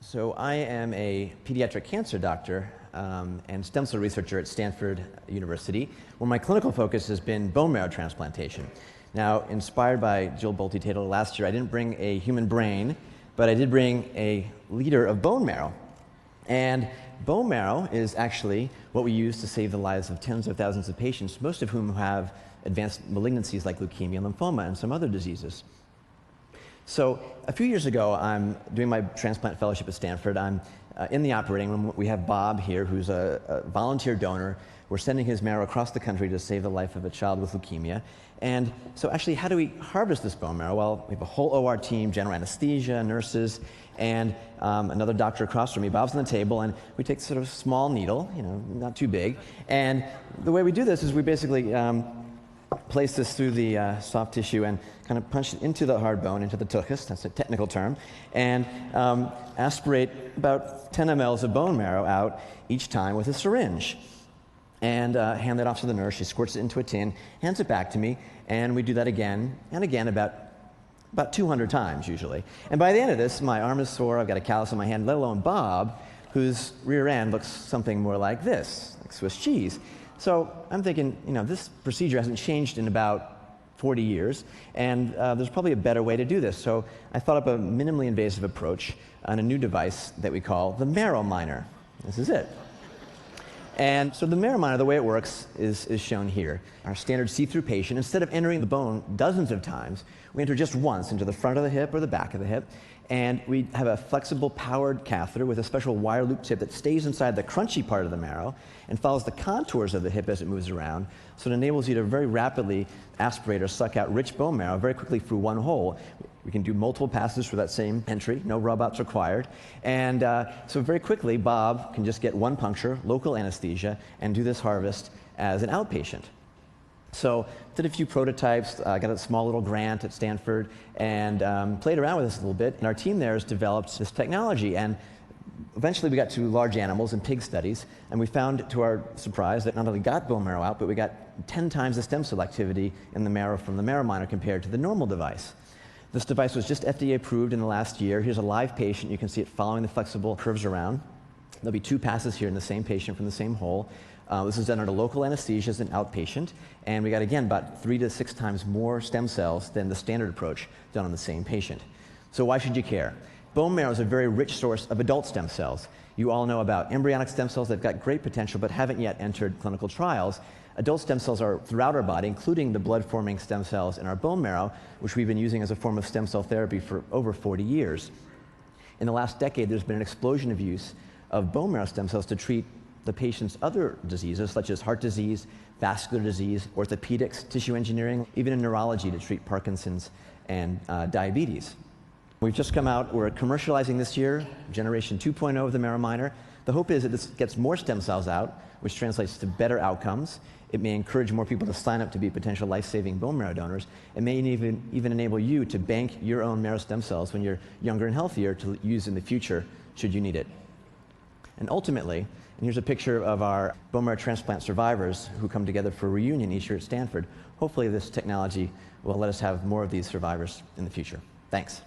So I am a pediatric cancer doctor and stem cell researcher at Stanford University, where my clinical focus has been bone marrow transplantation. Now, inspired by Jill Bolte-Taylor last year, I didn't bring a human brain, but I did bring a liter of bone marrow. And bone marrow is actually what we use to save the lives of tens of thousands of patients, most of whom have advanced malignancies like leukemia, lymphoma, and some other diseases. So a few years ago, I'm doing my transplant fellowship at Stanford. I'm in the operating room. We have Bob here, who's a volunteer donor. We're sending his marrow across the country to save the life of a child with leukemia. And so actually, how do we harvest this bone marrow? Well, we have a whole OR team, general anesthesia, nurses, and another doctor across from me. Bob's on the table, and we take sort of a small needle, not too big. And the way we do this is we basically place this through the soft tissue and kind of punch it into the hard bone, into the tuchus, that's a technical term, and aspirate about 10 mLs of bone marrow out each time with a syringe. And hand that off to the nurse. She squirts it into a tin, hands it back to me, and we do that again and again about 200 times usually. And by the end of this, my arm is sore, I've got a callus on my hand, let alone Bob, whose rear end looks something more like this, like Swiss cheese. So I'm thinking, this procedure hasn't changed in about 40 years, and there's probably a better way to do this. So I thought up a minimally invasive approach on a new device that we call the marrow miner. This is it. And so the marrow miner, the way it works is shown here. Our standard see-through patient, instead of entering the bone dozens of times, we enter just once into the front of the hip or the back of the hip, and we have a flexible powered catheter with a special wire loop tip that stays inside the crunchy part of the marrow and follows the contours of the hip as it moves around, so it enables you to very rapidly aspirate or suck out rich bone marrow very quickly through one hole. We can do multiple passes for that same entry, no rub-outs required. And so very quickly, Bob can just get one puncture, local anesthesia, and do this harvest as an outpatient. So did a few prototypes, got a small little grant at Stanford, and played around with this a little bit. And our team there has developed this technology. And eventually we got to large animals and pig studies, and we found, to our surprise, that not only got bone marrow out, but we got 10 times the stem cell activity in the marrow from the marrow miner compared to the normal device. This device was just FDA approved in the last year. Here's a live patient. You can see it following the flexible curves around. There'll be 2 passes here in the same patient from the same hole. This is done under local anesthesia as an outpatient, and we got, again, about 3 to 6 times more stem cells than the standard approach done on the same patient. So why should you care? Bone marrow is a very rich source of adult stem cells. You all know about embryonic stem cells. They've got great potential but haven't yet entered clinical trials. Adult stem cells are throughout our body, including the blood-forming stem cells in our bone marrow, which we've been using as a form of stem cell therapy for over 40 years. In the last decade, there's been an explosion of use of bone marrow stem cells to treat the patient's other diseases, such as heart disease, vascular disease, orthopedics, tissue engineering, even in neurology to treat Parkinson's and diabetes. We've just come out, we're commercializing this year, generation 2.0 of the marrow miner. The hope is that this gets more stem cells out, which translates to better outcomes. It may encourage more people to sign up to be potential life-saving bone marrow donors. It may even enable you to bank your own marrow stem cells when you're younger and healthier to use in the future, should you need it. And ultimately, and here's a picture of our bone marrow transplant survivors who come together for a reunion each year at Stanford. Hopefully this technology will let us have more of these survivors in the future. Thanks.